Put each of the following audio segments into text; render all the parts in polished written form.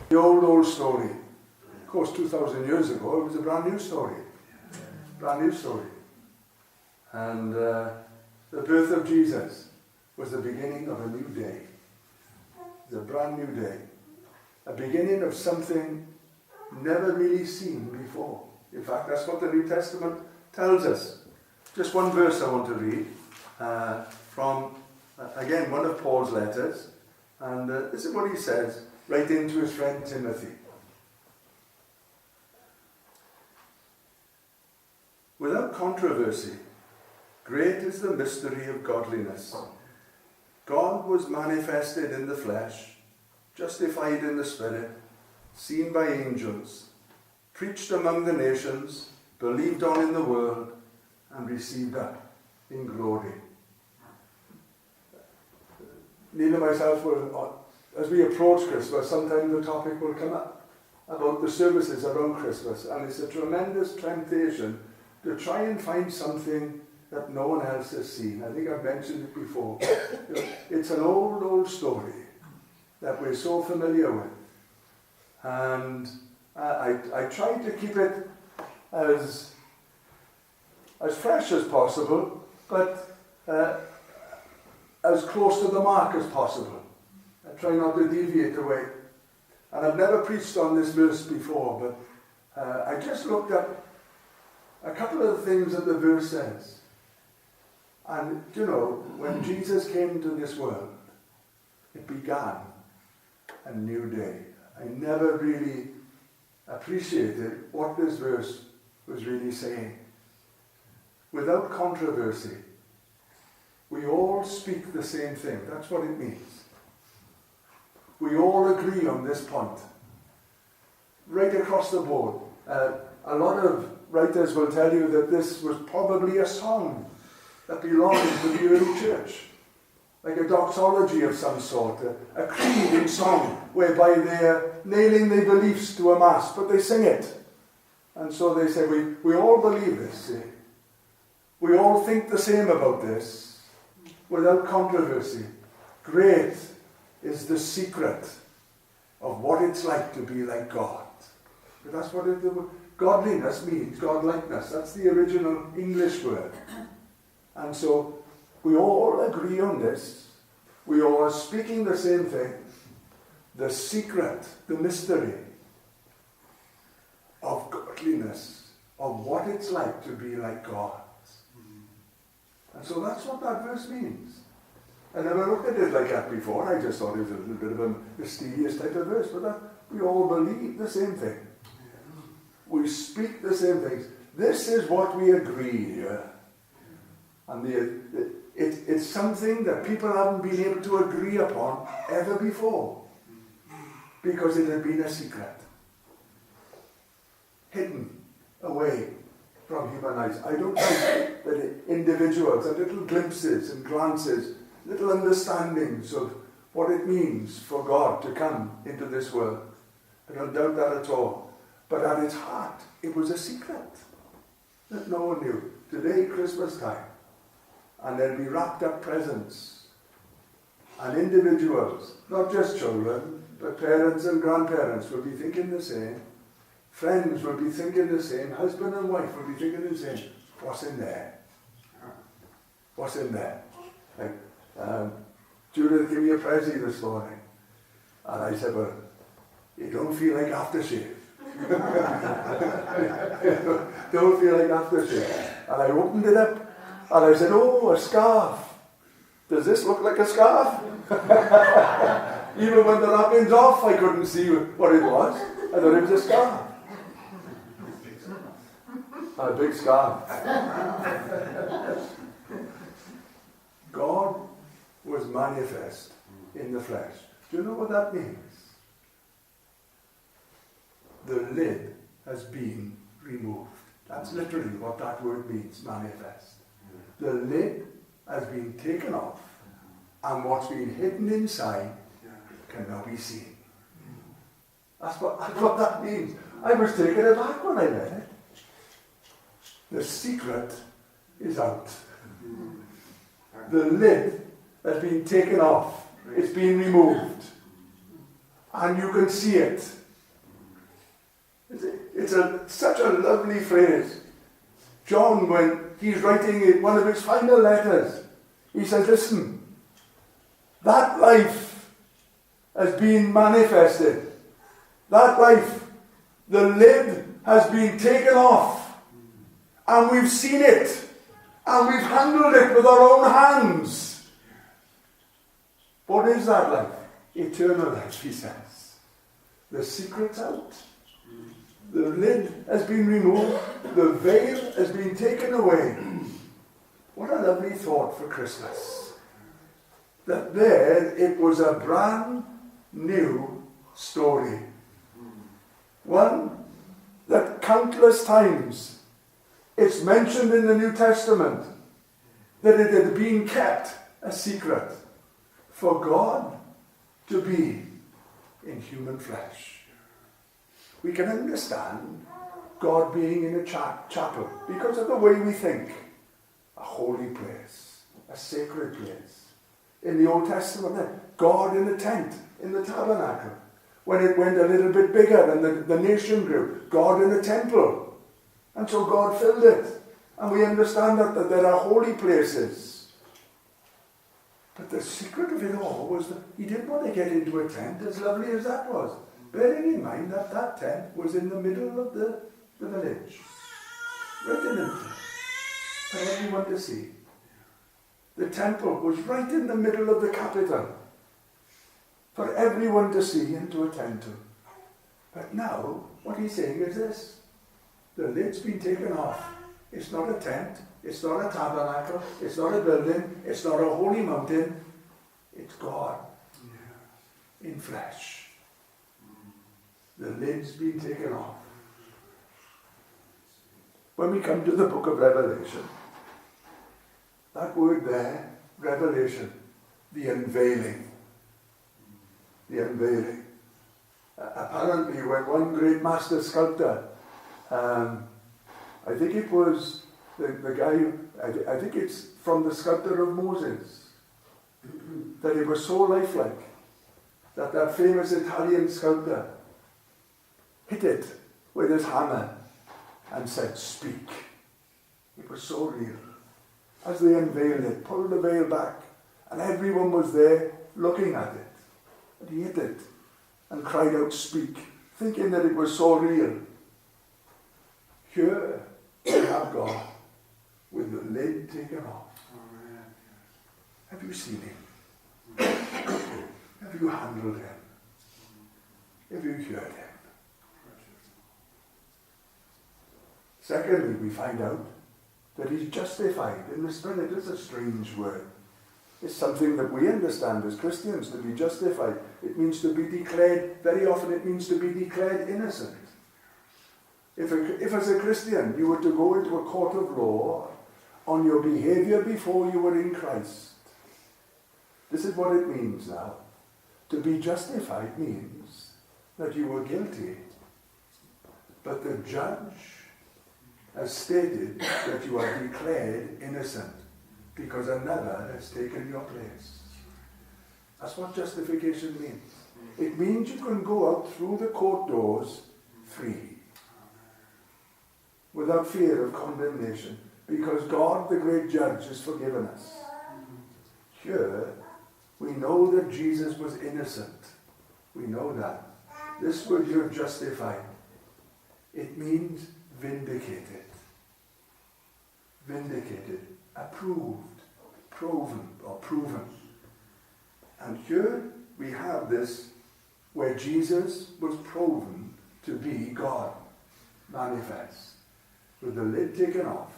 The old story. Of course, 2,000 years ago, it was a brand new story. Brand new story. And the birth of Jesus was the beginning of a new day. It's a brand new day. A beginning of something never really seen before. In fact, that's what the New Testament tells us. Just one verse I want to read from, again, one of Paul's letters. And this is what he says, writing to his friend Timothy. Without controversy, great is the mystery of godliness. God was manifested in the flesh, justified in the Spirit, seen by angels, preached among the nations, believed on in the world, and received up in glory. Neil and myself will, as we approach Christmas, sometimes the topic will come up about the services around Christmas, and it's a tremendous temptation to try and find something that no one else has seen. I think I've mentioned it before. It's an old story that we're so familiar with. And I try to keep it as fresh as possible, but as close to the mark as possible. I try not to deviate away. And I've never preached on this verse before, but I just looked up a couple of the things that the verse says. And, you know, when Jesus came to this world, it began a new day. I never really appreciated what this verse was really saying. Without controversy, we all speak the same thing. That's what it means. We all agree on this point. Right across the board. A lot of writers will tell you that this was probably a song that belonged to the early church, like a doxology of some sort, a creed in song, whereby they're nailing their beliefs to a mass, but they sing it. And so they say, we all believe this, see? We all think the same about this, without controversy. Great is the secret of what it's like to be like God. But that's what godliness means, godlikeness. That's the original English word. And so we all agree on this. We all are speaking the same thing. The secret, the mystery of godliness, of what it's like to be like God. And so that's what that verse means. I never looked at it like that before. I just thought it was a little bit of a mysterious type of verse, but we all believe the same thing. We speak the same things. This is what we agree here. And it's something that people haven't been able to agree upon ever before. Because it had been a secret. Hidden away from human eyes. I don't think that individuals have little glimpses and glances, little understandings of what it means for God to come into this world. I don't doubt that at all. But at its heart, it was a secret that no one knew. Today, Christmas time, and there'll be wrapped up presents. And individuals, not just children, but parents and grandparents will be thinking the same. Friends will be thinking the same. Husband and wife will be thinking the same. What's in there? What's in there? Like, Judith gave me a present this morning. And I said, well, you don't feel like aftershave. Don't feel like aftershave. And I opened it up. And I said, oh, a scarf. Does this look like a scarf? Even when the wrapping's off, I couldn't see what it was. I thought it was a scarf. A big scarf. God was manifest in the flesh. Do you know what that means? The lid has been removed. That's literally what that word means, manifest. The lid has been taken off, and what's been hidden inside can now be seen. That's what that means. I was taken aback when I read it. The secret is out. The lid has been taken off. It's been removed. and you can see it. It's such a lovely phrase. John, when he's writing one of his final letters, he says, listen, that life has been manifested. That life, the lid has been taken off, and we've seen it, and we've handled it with our own hands. What is that life? Eternal life, he says. The secret's out. The lid has been removed. The veil has been taken away. What a lovely thought for Christmas. That there it was a brand new story. One that countless times it's mentioned in the New Testament that it had been kept a secret for God to be in human flesh. We can understand God being in a chapel because of the way we think. A holy place, a sacred place. In the Old Testament, God in a tent, in the tabernacle. When it went a little bit bigger and the nation grew, God in a temple. And so God filled it. And we understand that there are holy places. But the secret of it all was that he didn't want to get into a tent, as lovely as that was. Bearing in mind that that tent was in the middle of the village. Right in the middle. For everyone to see. The temple was right in the middle of the capital. For everyone to see and to attend to. But now, what he's saying is this. The lid's been taken off. It's not a tent. It's not a tabernacle. It's not a building. It's not a holy mountain. It's God. In flesh. The lid's been taken off. When we come to the book of Revelation, that word there, revelation, the unveiling. The unveiling. Apparently, when one great master sculptor, I think it was the guy, I think it's from the sculptor of Moses, that it was so lifelike, that famous Italian sculptor hit it with his hammer and said, speak. It was so real. As they unveiled it, pulled the veil back, and everyone was there looking at it. And he hit it and cried out, speak, thinking that it was so real. Here we have God with the lid taken off. Have you seen him? Have you handled him? Have you heard him? Secondly, we find out that he's justified in the Spirit. It's a strange word. It's something that we understand as Christians, to be justified. It means to be declared, very often it means to be declared innocent. If as a Christian you were to go into a court of law on your behavior before you were in Christ, this is what it means now. To be justified means that you were guilty, but the judge has stated that you are declared innocent because another has taken your place. That's what justification means. It means you can go out through the court doors free, without fear of condemnation, because God, the great judge, has forgiven us. Here, we know that Jesus was innocent. We know that. This word here, justified, it means vindicated. Vindicated, approved, proven. And here we have this where Jesus was proven to be God, manifest, with the lid taken off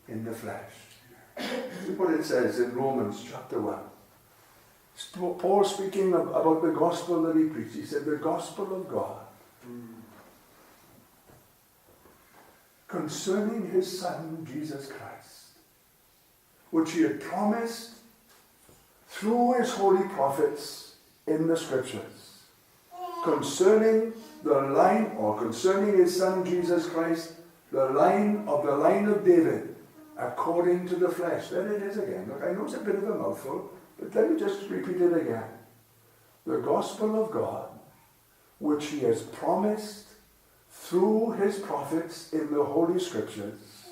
in the flesh. Look what it says in Romans chapter 1. Paul speaking about the gospel that he preached. He said, the gospel of God concerning his Son, Jesus Christ, which he had promised through his holy prophets in the scriptures, concerning concerning his Son, Jesus Christ, the line of David, according to the flesh. There it is again. Look, I know it's a bit of a mouthful, but let me just repeat it again. The gospel of God which he has promised through his prophets in the Holy Scriptures,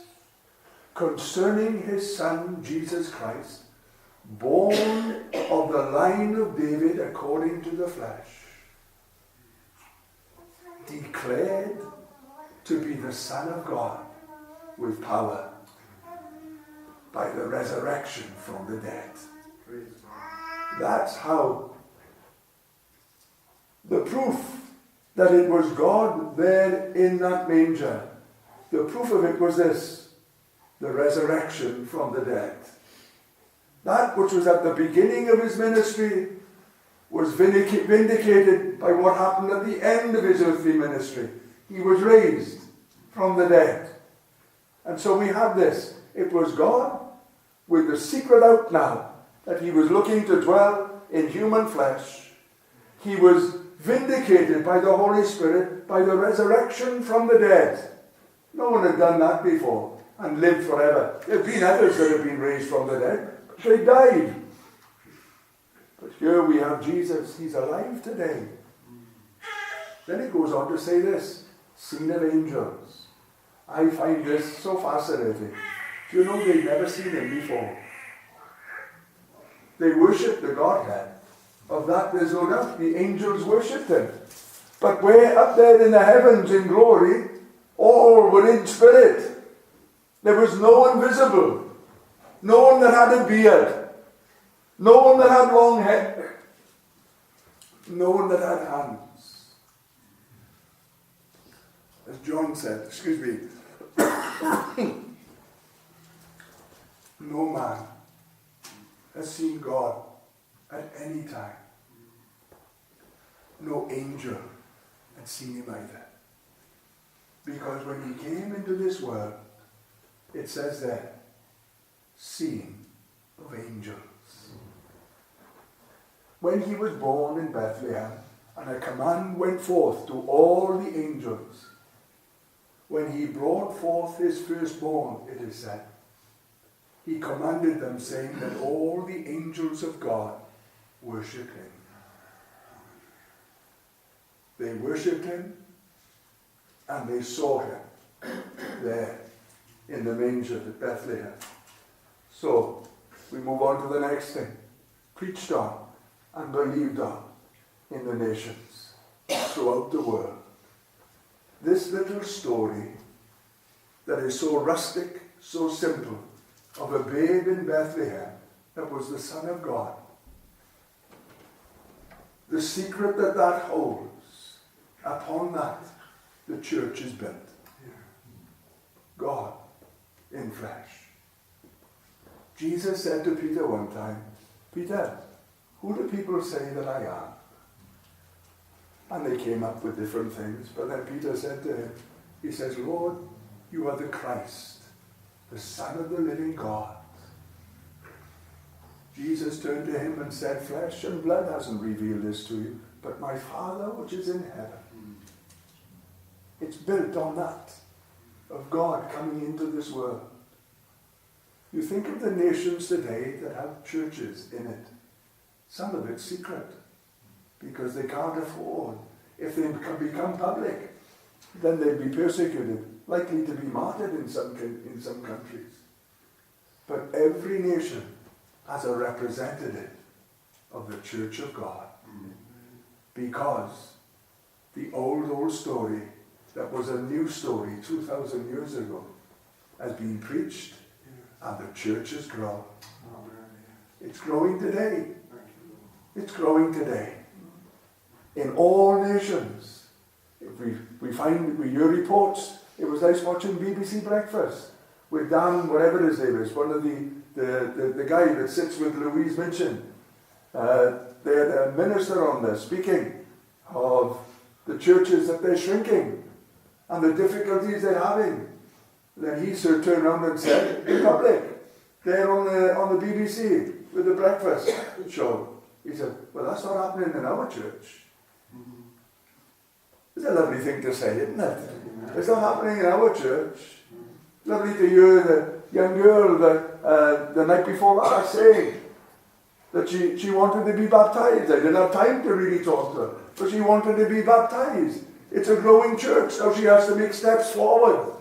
concerning his Son, Jesus Christ, born of the line of David according to the flesh, declared to be the Son of God with power by the resurrection from the dead. That's how the proof that it was God there in that manger, the proof of it was this: the resurrection from the dead. That which was at the beginning of his ministry was vindicated by what happened at the end of his earthly ministry. He was raised from the dead. And so we have this. It was God with the secret out now that he was looking to dwell in human flesh. He was vindicated by the Holy Spirit by the resurrection from the dead. No one had done that before and lived forever. There have been others that have been raised from the dead. They died. But here we have Jesus. He's alive today. Then it goes on to say this: seen of angels. I find this so fascinating. Do you know they've never seen him before? They worshipped the Godhead. Of that there's no doubt. The angels worshipped him. But way up there in the heavens in glory, all were in spirit. There was no one visible. No one that had a beard. No one that had long hair. No one that had hands. As John said, no man has seen God at any time. No angel had seen him either. Because when he came into this world, it says there, seen of angels. When he was born in Bethlehem, and a command went forth to all the angels, when he brought forth his firstborn, it is said, he commanded them, saying that all the angels of God worship him. They worshipped him, and they saw him there in the manger at Bethlehem. So, we move on to the next thing. Preached on and believed on in the nations throughout the world. This little story that is so rustic, so simple, of a babe in Bethlehem that was the Son of God. The secret that holds, upon that the church is built. God in flesh. Jesus said to Peter one time, Peter, who do people say that I am? And they came up with different things, but then Peter said to him, he says, Lord, you are the Christ, the Son of the living God. Jesus turned to him and said, flesh and blood hasn't revealed this to you, but my Father which is in heaven. It's built on that, of God coming into this world. You think of the nations today that have churches in it. Some of it's secret, because they can't afford. If they can become public, then they'd be persecuted, likely to be martyred in some countries. But every nation has a representative of the Church of God. Because the old story that was a new story 2,000 years ago has been preached, and the church has grown. It's growing today. It's growing today. In all nations. We hear reports. It was nice watching BBC Breakfast with Dan, whatever his name is, one of the guy that sits with Louise Minchin. They had a minister on there speaking of the churches that they're shrinking and the difficulties they're having. Then he sort of turned around and said, in public, there on the BBC with the breakfast show, he said, well, that's not happening in our church. It's a lovely thing to say, isn't it? It's not happening in our church. Lovely to hear the young girl the night before last saying that she wanted to be baptized. I didn't have time to really talk to her, but she wanted to be baptized. It's a growing church. Now she has to make steps forward.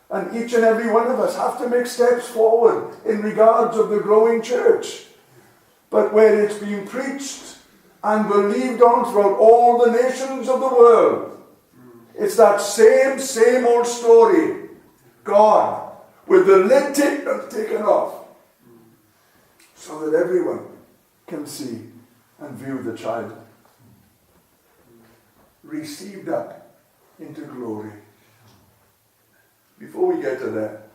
And each and every one of us have to make steps forward in regards of the growing church. But where it's been preached and believed on throughout all the nations of the world, it's that same old story. God, with the lid taken off, so that everyone can see and view the child received up into glory. Before we get to that,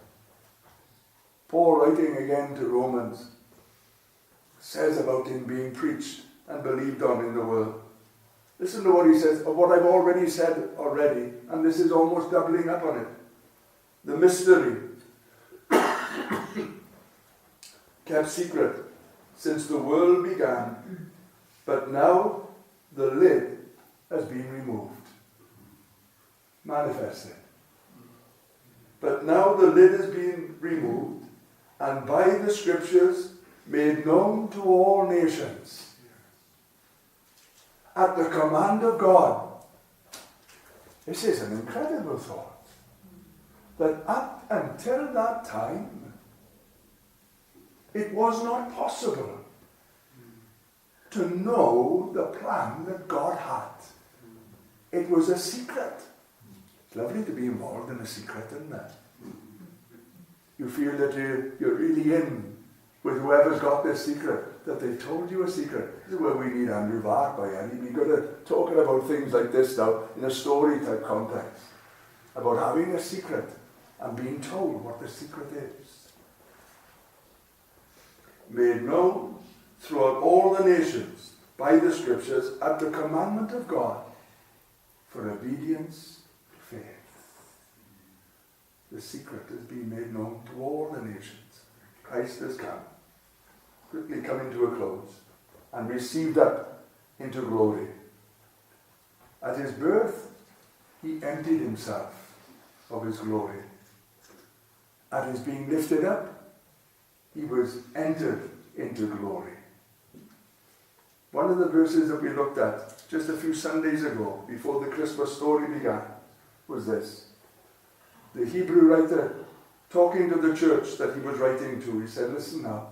Paul, writing again to Romans, says about him being preached and believed on in the world. Listen to what he says, of what I've already said already, and this is almost doubling up on it. The mystery kept secret since the world began, but now the lid has been removed. Manifested. But now the lid has been removed, and by the scriptures made known to all nations. At the command of God. This is an incredible thought. That up until that time, it was not possible to know the plan that God had. It was a secret. It's lovely to be involved in a secret, isn't it? You feel that you're really in with whoever's got this secret, that they've told you a secret. This is where we need Andrew Vark by Andy. We've got to talking about things like this now in a story type context. About having a secret and being told what the secret is. Made known throughout all the nations by the scriptures at the commandment of God for obedience to faith. The secret has been made known to all the nations. Christ has come, quickly coming to a close, and received up into glory. At his birth, he emptied himself of his glory. At his being lifted up, he was entered into glory. One of the verses that we looked at just a few Sundays ago, before the Christmas story began, was this. The Hebrew writer, talking to the church that he was writing to, he said, listen now,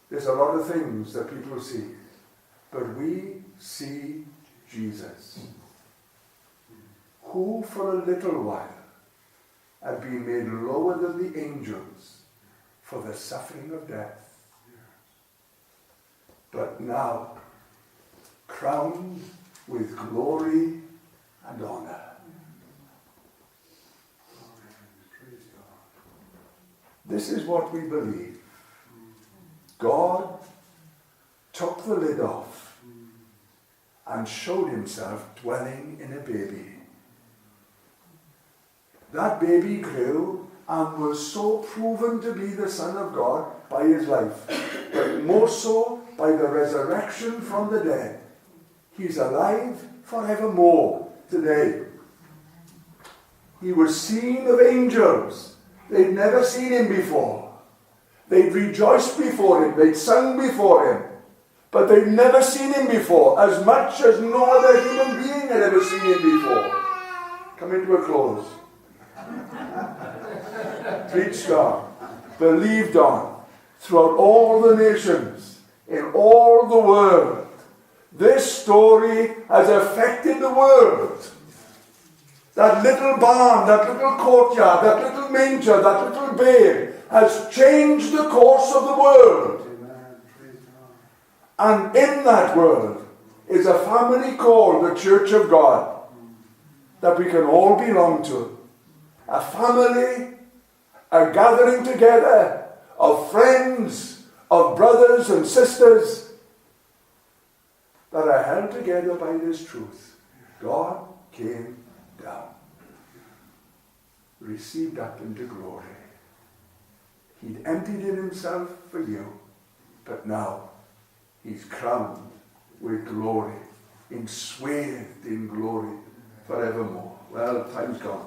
there's a lot of things that people see, but we see Jesus, who for a little while had been made lower than the angels for the suffering of death, but now crowned with glory and honor. This is what we believe. God took the lid off and showed himself dwelling in a baby. That baby grew and was so proven to be the Son of God by his life, but more so by the resurrection from the dead. He's alive forevermore today. He was seen of angels. They'd never seen him before. They'd rejoiced before him. They'd sung before him. But they'd never seen him before, as much as no other human being had ever seen him before. Coming to a close. Preached on, believed on, throughout all the nations, in all the world. This story has affected the world. That little barn, that little courtyard, that little manger, that little babe has changed the course of the world. And in that world is a family called the Church of God that we can all belong to. A family, a gathering together of friends, of brothers and sisters that are held together by this truth. God came down, received up into glory. He'd emptied in himself for you, but now he's crowned with glory, enswathed in glory forevermore. Well, time's gone.